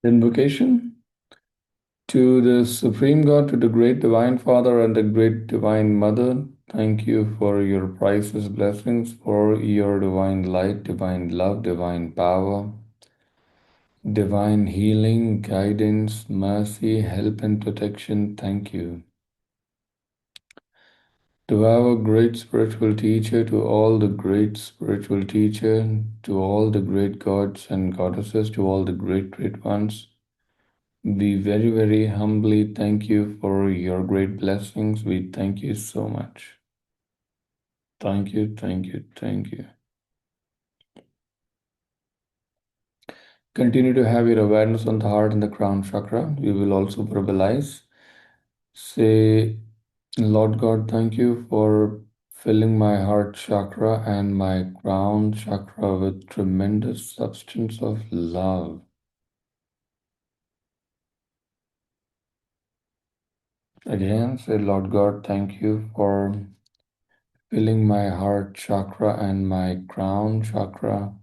Invocation to the Supreme God, to the great Divine Father and the great Divine Mother. Thank you for your priceless blessings, for your divine light, divine love, divine power, divine healing, guidance, mercy, help, and protection. Thank you. To our great spiritual teacher, to all the great spiritual teacher, to all the great gods and goddesses, to all the great ones, we very, very humbly thank you for your great blessings. We thank you so much. Thank you, thank you, thank you. Continue to have your awareness on the heart and the crown chakra. We will also verbalize. Say, Lord God, thank you for filling my heart chakra and my crown chakra with tremendous substance of love. Again, say, Lord God, thank you for filling my heart chakra and my crown chakra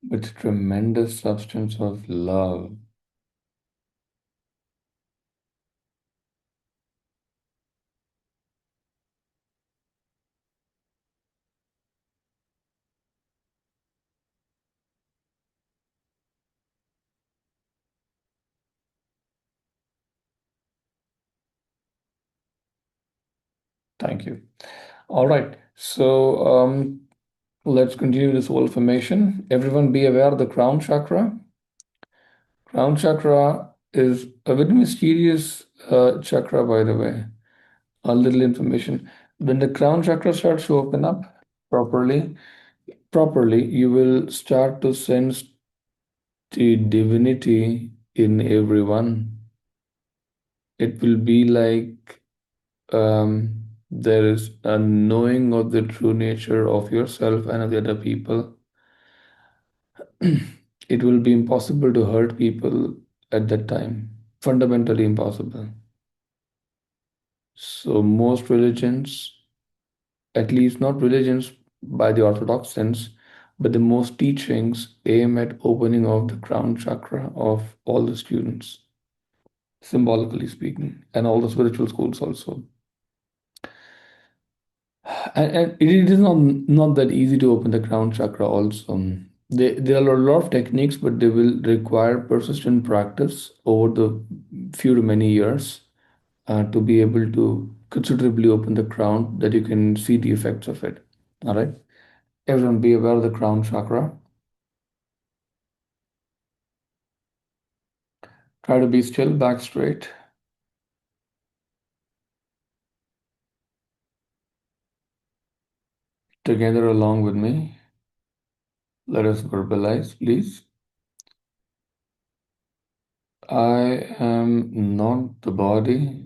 with tremendous substance of love. Thank you. All right. So let's continue this whole formation. Everyone be aware of the crown chakra. Crown chakra is a very mysterious chakra, by the way. A little information. When the crown chakra starts to open up properly, you will start to sense the divinity in everyone. It will be like there is a knowing of the true nature of yourself and of the other people. It will be impossible to hurt people at that time, fundamentally impossible. So most religions, at least not religions by the orthodox sense, but the most teachings aim at opening of the crown chakra of all the students, symbolically speaking, and all the spiritual schools also. And it is not that easy to open the crown chakra also. There are a lot of techniques, but they will require persistent practice over the few to many years to be able to considerably open the crown, that you can see the effects of it. All right. Everyone be aware of the crown chakra. Try to be still, back straight. Together along with me. Let us verbalize, please. I am not the body.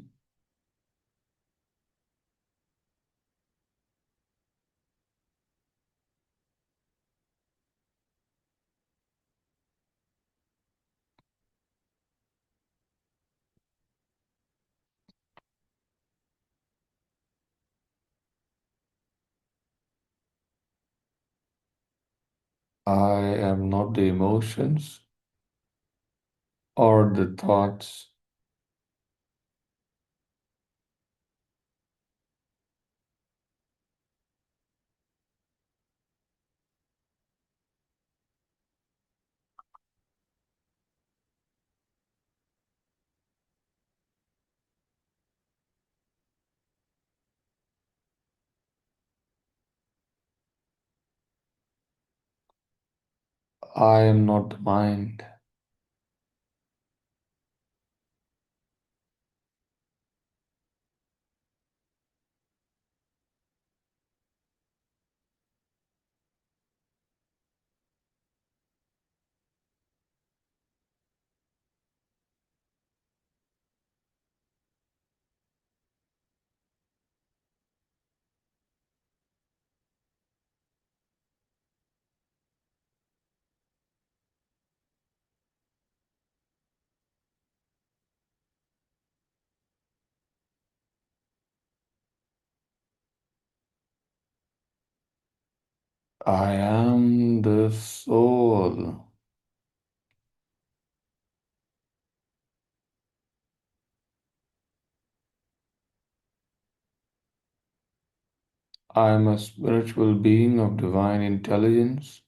I am not the emotions or the thoughts. I am not the mind. I am the soul. I am a spiritual being of divine intelligence,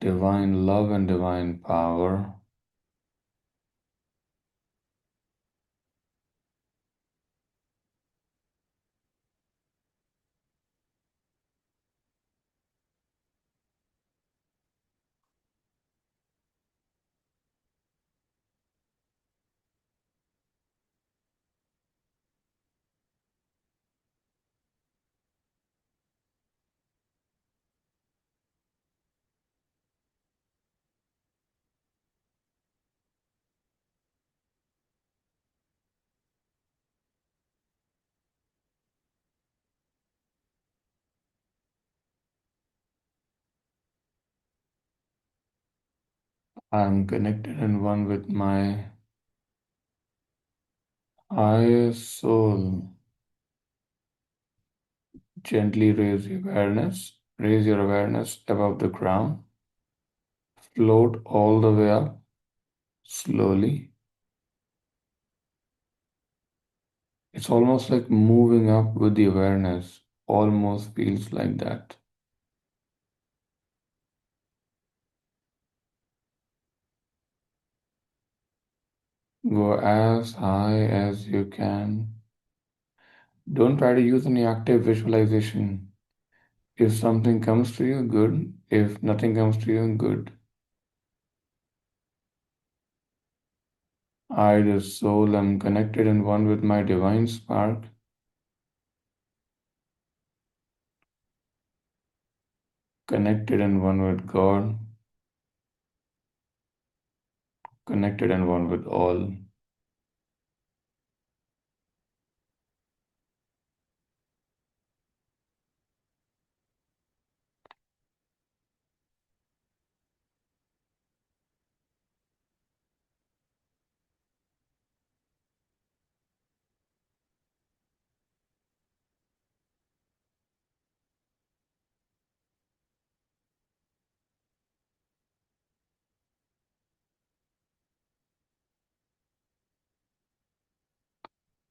divine love, and divine power. I am connected and one with my highest soul. Gently raise your awareness above the ground, float all the way up slowly. It's almost like moving up with the awareness, almost feels like that. Go as high as you can. Don't try to use any active visualization. If something comes to you, good. If nothing comes to you, good. I, the soul, am connected and one with my divine spark, connected and one with God, connected and one with all.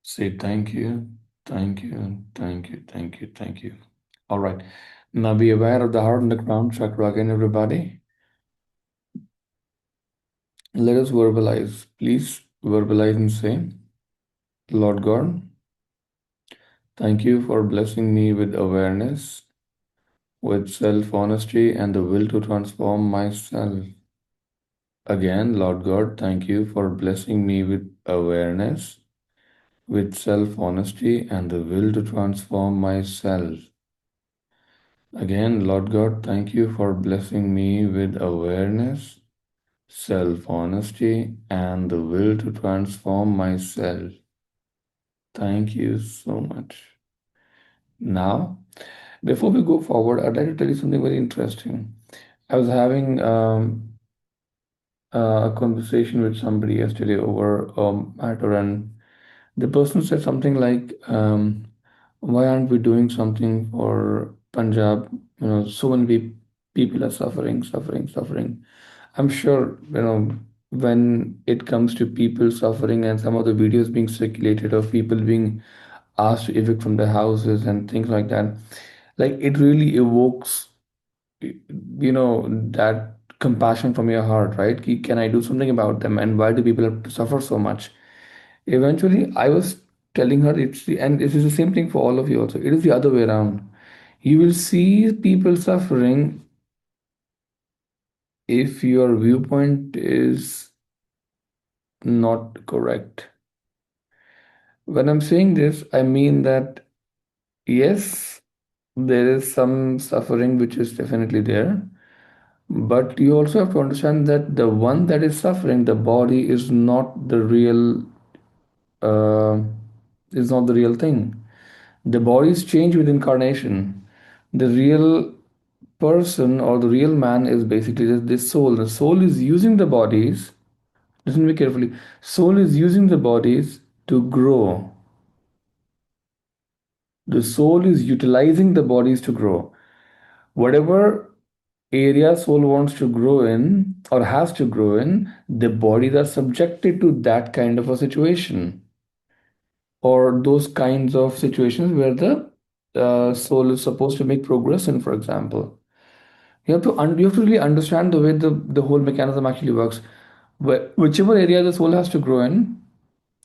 Say thank you, thank you, thank you, thank you, thank you. All right. Now be aware of the heart and the crown chakra again, everybody. Let us verbalize. Please verbalize and say, Lord God, thank you for blessing me with awareness, with self honesty, and the will to transform myself. Again, Lord God, thank you for blessing me with awareness, with self honesty, and the will to transform myself. Again, Lord God, thank you for blessing me with awareness, self honesty, and the will to transform myself. Thank you so much. Now, before we go forward, I'd like to tell you something very interesting. I was having a conversation with somebody yesterday over matter, and the person said something like, "Why aren't we doing something for Punjab? You know, so many people are suffering, suffering, suffering." I'm sure, when it comes to people suffering and some of the videos being circulated of people being asked to evict from their houses and things like that, like it really evokes, that compassion from your heart, right? Can I do something about them? And why do people have to suffer so much? Eventually, I was telling her and this is the same thing for all of you also. It is the other way around. You will see people suffering if your viewpoint is not correct. When I'm saying this, I mean that yes, there is some suffering which is definitely there, but you also have to understand that the one that is suffering, the body, uh, is not the real thing. The bodies change with incarnation. The real person or the real man is basically this soul. The soul is using the bodies. Listen to me carefully. Soul is using the bodies to grow. The soul is utilizing the bodies to grow. Whatever area soul wants to grow in or has to grow in, the bodies are subjected to that kind of a situation or those kinds of situations where the soul is supposed to make progress in, for example. You have to really understand the way the whole mechanism actually works. Whichever area the soul has to grow in,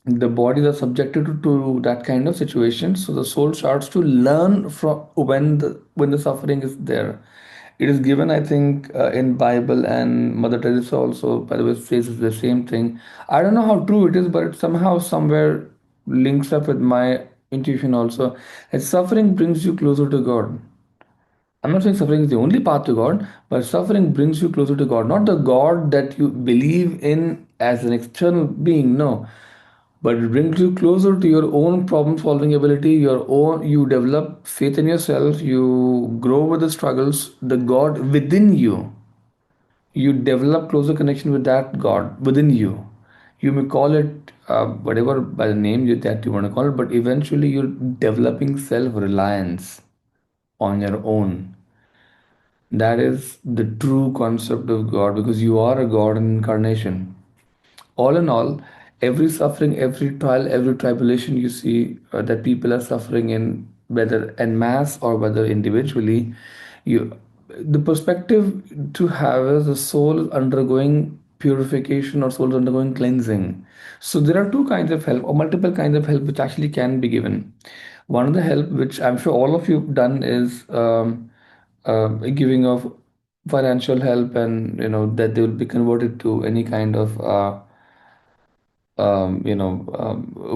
the bodies are subjected to that kind of situation. So the soul starts to learn from when the suffering is there. It is given, I think, in Bible, and Mother Teresa also, by the way, says the same thing. I don't know how true it is, but it somehow somewhere links up with my intuition also. That suffering brings you closer to God. I'm not saying suffering is the only path to God, but suffering brings you closer to God. Not the God that you believe in as an external being, no, but it brings you closer to your own problem solving ability, your own, you develop faith in yourself, you grow with the struggles, the God within you. You develop closer connection with that God within you. You may call it whatever by the name that you want to call it, but eventually you're developing self reliance on your own. That is the true concept of God, because you are a God in incarnation. All in all, every suffering, every trial, every tribulation you see that people are suffering in, whether en masse or whether individually, you the perspective to have is the soul undergoing purification or soul undergoing cleansing. So there are two kinds of help or multiple kinds of help which actually can be given. One of the help which I'm sure all of you have done is giving of financial help, and that they will be converted to any kind of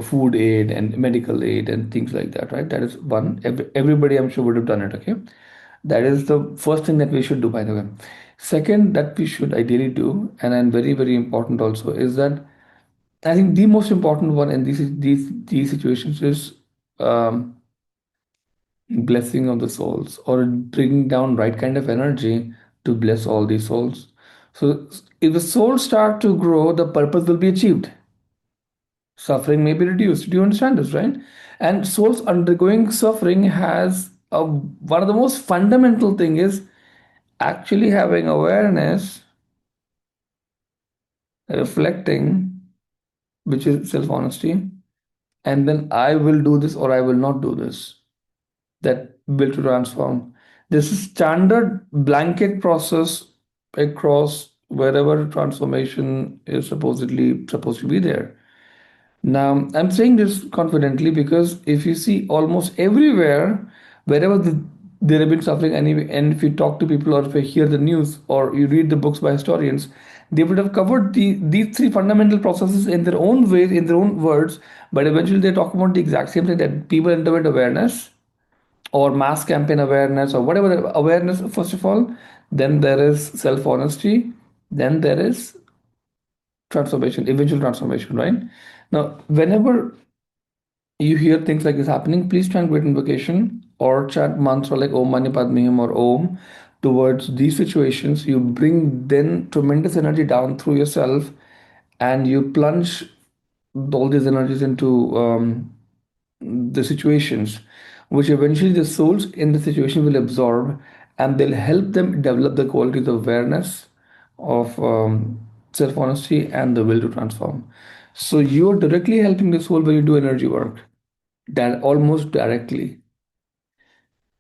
food aid and medical aid and things like that, right? That is one. Everybody, I'm sure, would have done it. Okay, that is the first thing that we should do, by the way. Second, that we should ideally do, and very very important also, is that I think the most important one in these situations is blessing of the souls, or bringing down right kind of energy to bless all these souls. So if the souls start to grow, the purpose will be achieved. Suffering may be reduced. Do you understand this, right? And souls undergoing suffering has one of the most fundamental thing is actually having awareness, reflecting, which is self-honesty, and then I will do this or I will not do this. That will to transform. This is standard blanket process across wherever transformation is supposedly supposed to be there. Now, I'm saying this confidently because if you see almost everywhere, wherever there have been suffering, and if you talk to people or if you hear the news or you read the books by historians, they would have covered these three fundamental processes in their own ways, in their own words, but eventually they talk about the exact same thing, that people underwent awareness or mass campaign awareness or whatever the awareness, first of all, then there is self honesty, then there is transformation, eventual transformation, right? Now, whenever you hear things like this happening, please chant great invocation or chant mantra like Om Mani Padme Hum or Om towards these situations. You bring then tremendous energy down through yourself, and you plunge all these energies into the situations, which eventually the souls in the situation will absorb, and they'll help them develop the qualities of awareness, of self honesty, and the will to transform. So you're directly helping the soul when you do energy work, that almost directly.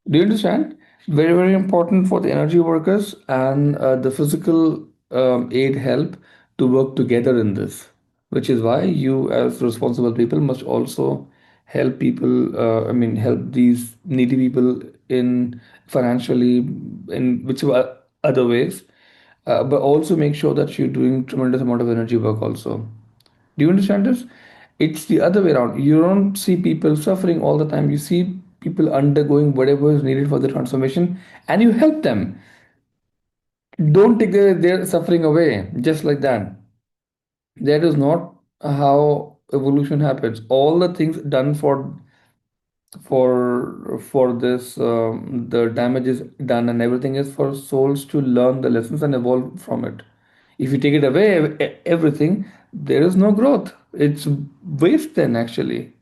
Do you understand? Very, very important for the energy workers and the physical aid help to work together in this, which is why you, as responsible people, must also help people, help these needy people in financially, in whichever other ways, but also make sure that you're doing tremendous amount of energy work also. Do you understand this? It's the other way around. You don't see people suffering all the time. You see people undergoing whatever is needed for the transformation, and you help them. Don't take their suffering away just like that. That is not how evolution happens. All the things done for this, the damage is done, and everything is for souls to learn the lessons and evolve from it. If you take it away, everything, there is no growth. It's waste then, actually.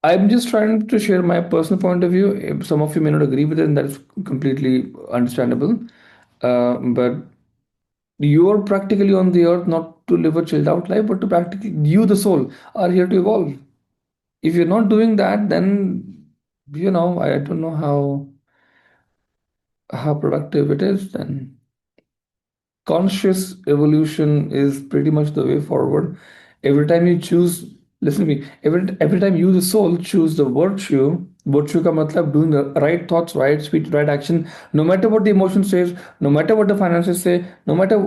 I'm just trying to share my personal point of view. Some of you may not agree with it, and that is completely understandable. But you're practically on the earth not to live a chilled out life, but to practically, you, the soul, are here to evolve. If you're not doing that, then I don't know how productive it is then. Conscious evolution is pretty much the way forward. Every time you choose, listen to me, every time you, the soul, choose the virtue ka matlab doing the right thoughts, right speech, right action, no matter what the emotion says, no matter what the finances say, no matter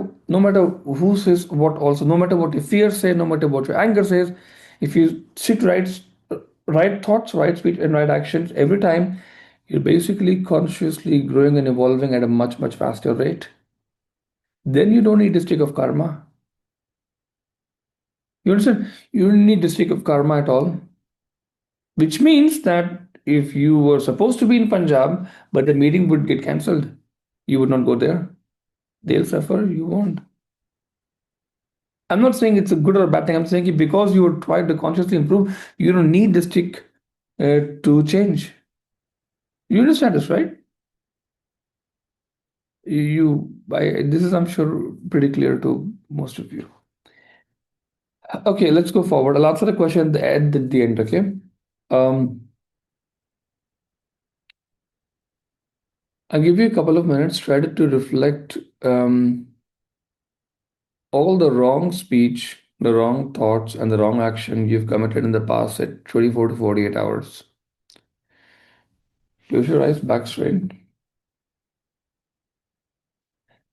who says what also, no matter what your fears say, no matter what your anger says, if you sit right thoughts, right speech, and right actions every time, you're basically consciously growing and evolving at a much, much faster rate. Then you don't need a stick of karma. You understand? You don't need the stick of karma at all. Which means that if you were supposed to be in Punjab, but the meeting would get cancelled, you would not go there. They'll suffer, you won't. I'm not saying it's a good or a bad thing. I'm saying because you try to consciously improve, you don't need the stick to change. You understand this, right? This is, I'm sure, pretty clear to most of you. Okay, let's go forward. I'll answer the question at the end, okay? Um, I'll give you a couple of minutes. Try to reflect all the wrong speech, the wrong thoughts, and the wrong action you've committed in the past at 24 to 48 hours. Close your eyes, back straight.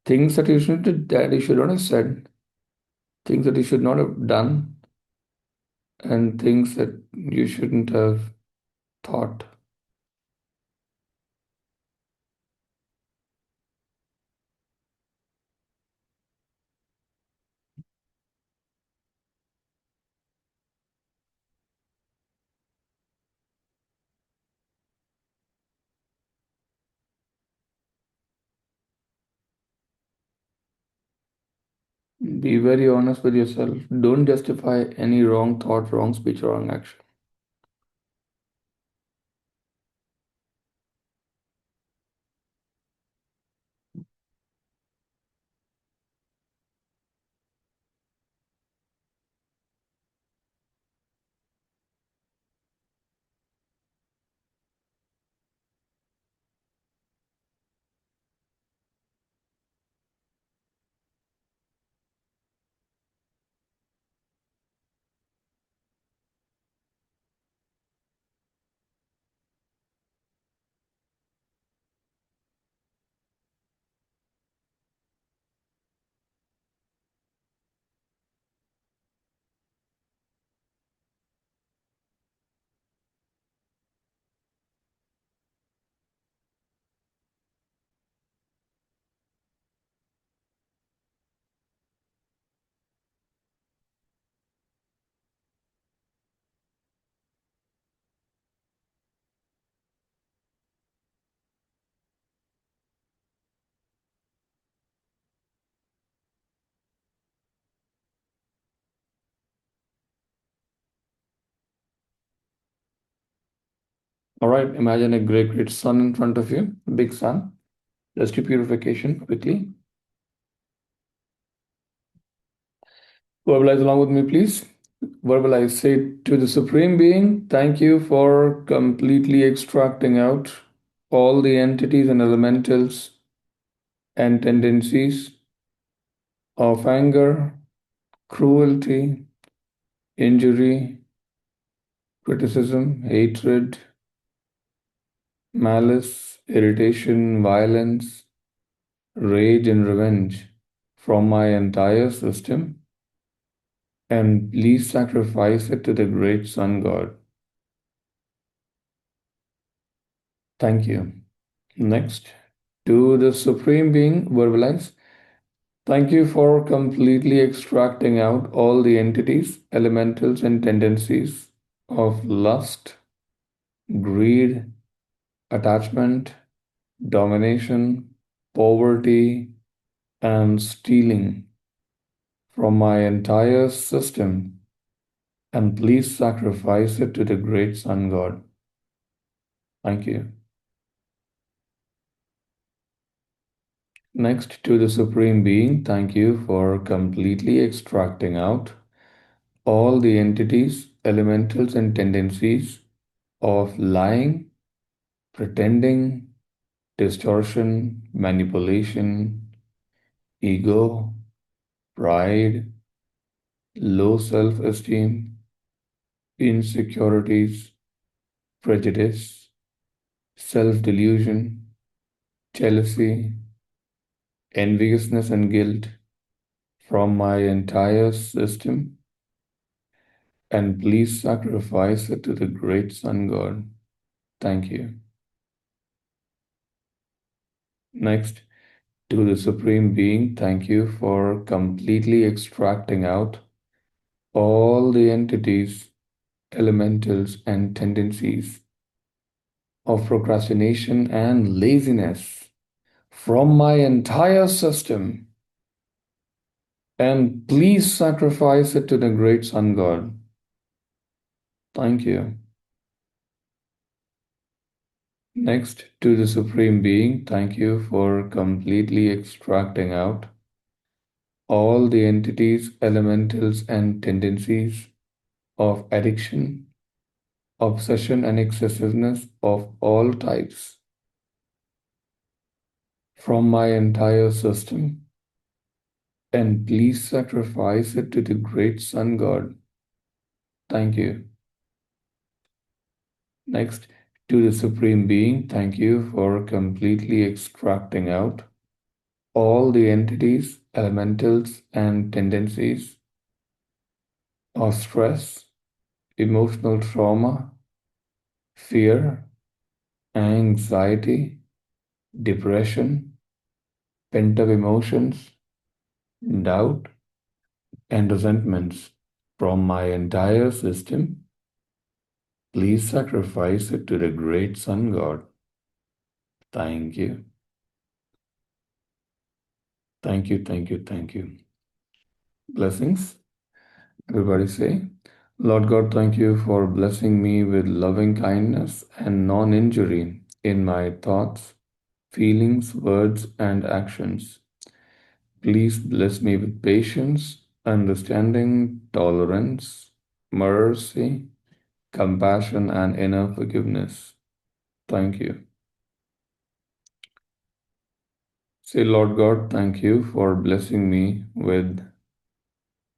Things that you should not have said, things that you should not have done, and things that you shouldn't have thought. Be very honest with yourself. Don't justify any wrong thought, wrong speech, or wrong action. All right, imagine a great, great sun in front of you, big sun. Let's do purification quickly. Verbalize along with me, please. Verbalize. Say to the Supreme Being, thank you for completely extracting out all the entities and elementals and tendencies of anger, cruelty, injury, criticism, hatred, malice, irritation, violence, rage, and revenge from my entire system, and please sacrifice it to the great Sun God. Thank you. Next, to the Supreme Being, verbalize. Thank you for completely extracting out all the entities, elementals, and tendencies of lust, greed, attachment, domination, poverty, and stealing from my entire system, and please sacrifice it to the great Sun God. Thank you. Next, to the Supreme Being, thank you for completely extracting out all the entities, elementals, and tendencies of lying, pretending, distortion, manipulation, ego, pride, low self-esteem, insecurities, prejudice, self-delusion, jealousy, enviousness, and guilt from my entire system, and please sacrifice it to the great Sun God. Thank you. Next, to the Supreme Being, thank you for completely extracting out all the entities, elementals, and tendencies of procrastination and laziness from my entire system, and please sacrifice it to the great Sun God. Thank you. Next, to the Supreme Being, thank you for completely extracting out all the entities, elementals, and tendencies of addiction, obsession, and excessiveness of all types from my entire system, and please sacrifice it to the great Sun God. Thank you. Next, to the Supreme Being, thank you for completely extracting out all the entities, elementals, and tendencies of stress, emotional trauma, fear, anxiety, depression, pent-up emotions, doubt, and resentments from my entire system. Please sacrifice it to the great Sun God. Thank you. Thank you, thank you, thank you. Blessings. Everybody say, Lord God, thank you for blessing me with loving kindness and non-injury in my thoughts, feelings, words, and actions. Please bless me with patience, understanding, tolerance, mercy, compassion, and inner forgiveness. Thank you. Say, Lord God, thank you for blessing me with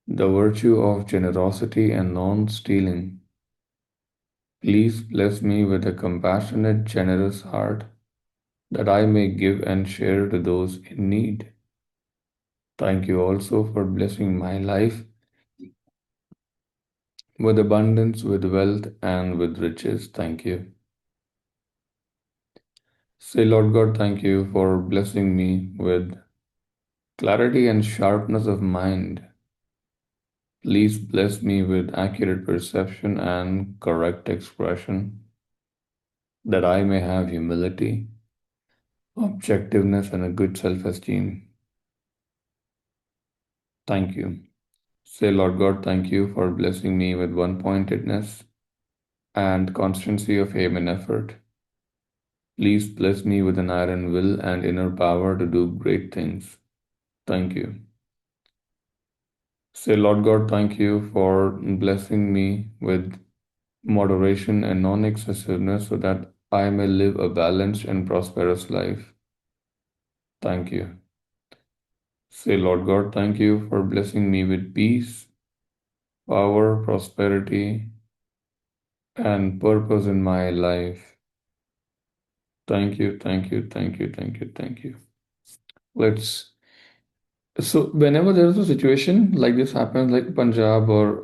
the virtue of generosity and non-stealing. Please bless me with a compassionate, generous heart that I may give and share to those in need. Thank you also for blessing my life with abundance, with wealth, and with riches. Thank you. Say, Lord God, thank you for blessing me with clarity and sharpness of mind. Please bless me with accurate perception and correct expression, that I may have humility, objectiveness, and a good self-esteem. Thank you. Say, Lord God, thank you for blessing me with one-pointedness and constancy of aim and effort. Please bless me with an iron will and inner power to do great things. Thank you. Say, Lord God, thank you for blessing me with moderation and non-excessiveness so that I may live a balanced and prosperous life. Thank you. Say, Lord God, thank you for blessing me with peace, power, prosperity, and purpose in my life. Thank you, thank you, thank you, thank you, thank you. So whenever there is a situation like this happens, like Punjab or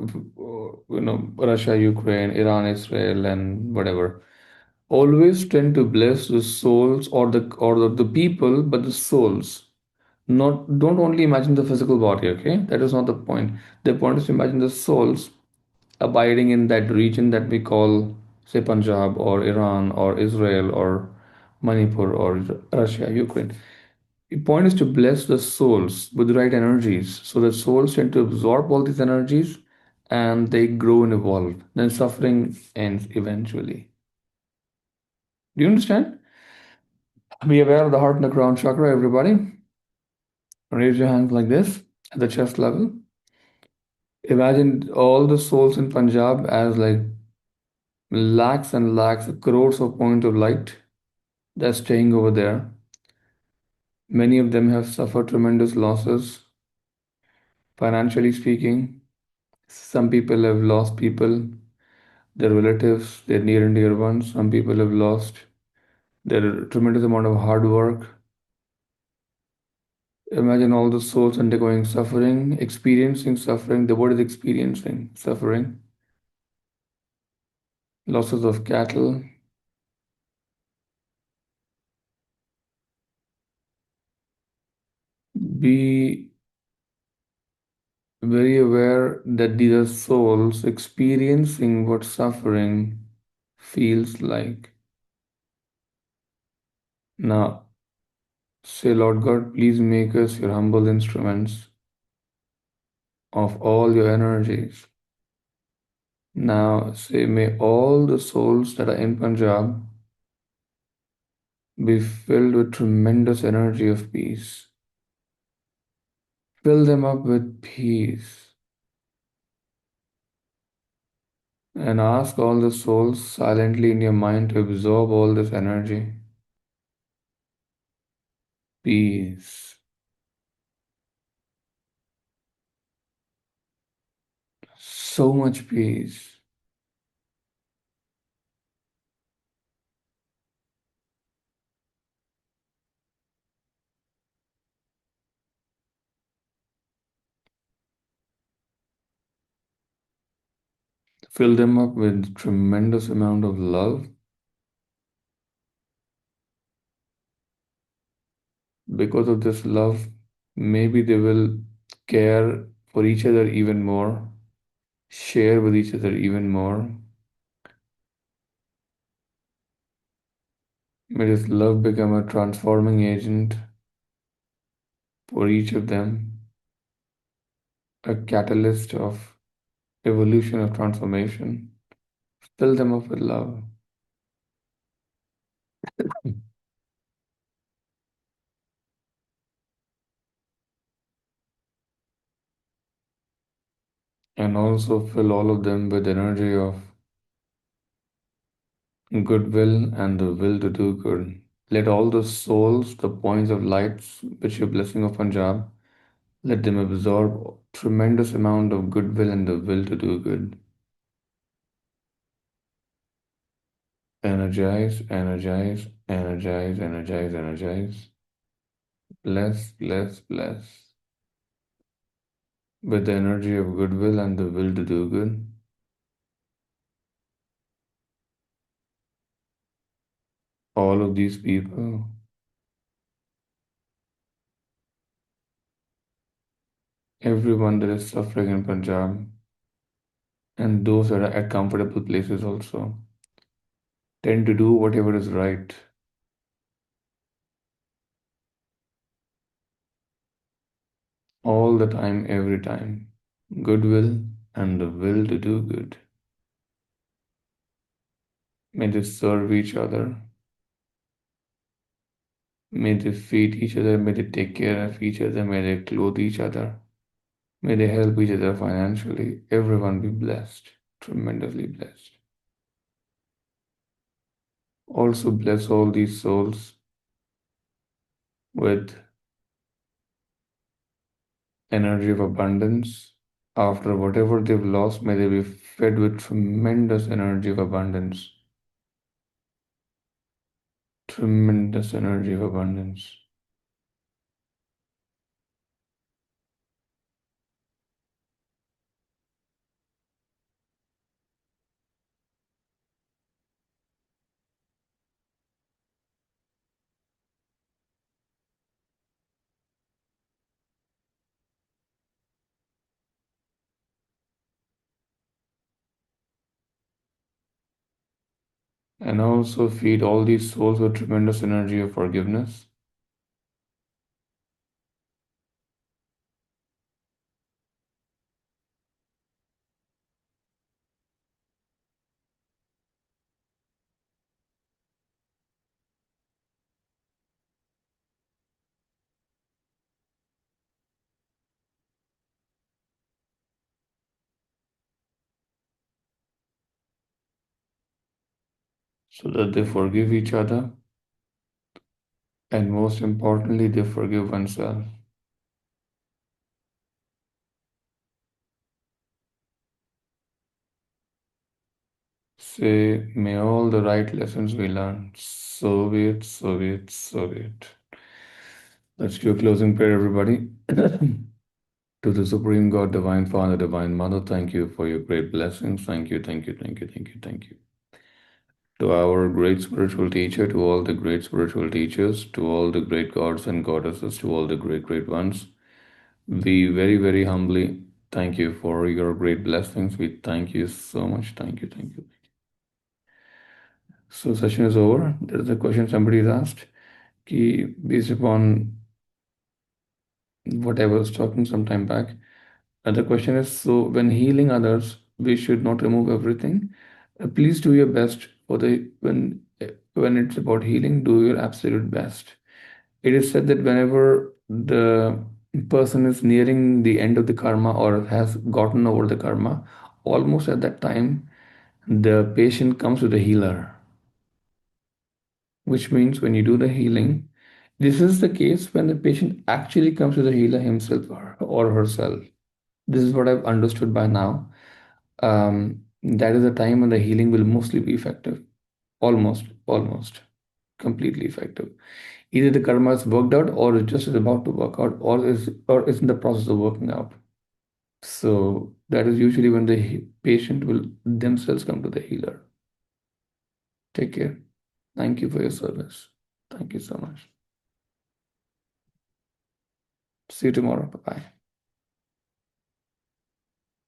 Russia, Ukraine, Iran, Israel, and whatever, always tend to bless the souls or the people, but the souls. Not don't only imagine the physical body, okay? That is not the point. The point is to imagine the souls abiding in that region that we call, say, Punjab or Iran or Israel or Manipur or Russia, Ukraine. The point is to bless the souls with the right energies. So the souls tend to absorb all these energies and they grow and evolve. Then suffering ends eventually. Do you understand? Be aware of the heart and the crown chakra, everybody. Raise your hands like this at the chest level. Imagine all the souls in Punjab as like lakhs and lakhs, crores of points of light They're staying over there. Many of them have suffered tremendous losses, financially speaking. Some people have lost people, their relatives, their near and dear ones. Some people have lost their tremendous amount of hard work. Imagine all the souls undergoing suffering, experiencing suffering. The world is experiencing suffering, losses of cattle. Be very aware that these are souls experiencing what suffering feels like. Now, say, Lord God, please make us your humble instruments of all your energies. Now, say, may all the souls that are in Punjab be filled with tremendous energy of peace. Fill them up with peace. And ask all the souls silently in your mind to absorb all this energy. Peace. So much peace. Fill them up with tremendous amount of love. Because of this love, maybe they will care for each other even more, share with each other even more. May this love become a transforming agent for each of them, a catalyst of evolution of transformation. Fill them up with love. And also fill all of them with energy of goodwill and the will to do good. Let all the souls, the points of lights, which your blessing of Punjab, let them absorb tremendous amount of goodwill and the will to do good. Energize, energize, energize, energize, energize. Bless, bless, bless. With the energy of goodwill and the will to do good. All of these people, everyone that is suffering in Punjab, and those that are at comfortable places also, tend to do whatever is right. All the time, every time. Goodwill and the will to do good. May they serve each other. May they feed each other. May they take care of each other. May they clothe each other. May they help each other financially. Everyone be blessed, tremendously blessed. Also bless all these souls with energy of abundance. After whatever they've lost, may they be fed with tremendous energy of abundance. Tremendous energy of abundance. And also feed all these souls with tremendous energy of forgiveness. So that they forgive each other And most importantly, they forgive oneself. Say, may all the right lessons we learn. So be it, so be it, so be it. Let's do a closing prayer, everybody. To the Supreme God, Divine Father, Divine Mother, thank you for your great blessings. Thank you, thank you, thank you, thank you, thank you. To our great spiritual teacher, to all the great spiritual teachers, to all the great gods and goddesses, to all the great, great ones, we very, very humbly thank you for your great blessings. We thank you so much. Thank you, thank you. So session is over. There is a question somebody has asked. Based upon what I was talking some time back, the question is, so when healing others, we should not remove everything. Please do your best for the when it's about healing, do your absolute best. It is said that whenever the person is nearing the end of the karma or has gotten over the karma, almost at that time, the patient comes to the healer, which means when you do the healing, this is the case when the patient actually comes to the healer himself or herself. This is what I've understood by now. That is the time when the healing will mostly be effective, almost completely effective. Either the karma is worked out, or it just is about to work out, or is in the process of working out. So that is usually when the patient will themselves come to the healer. Take care. Thank you for your service. Thank you so much. See you tomorrow. Bye bye.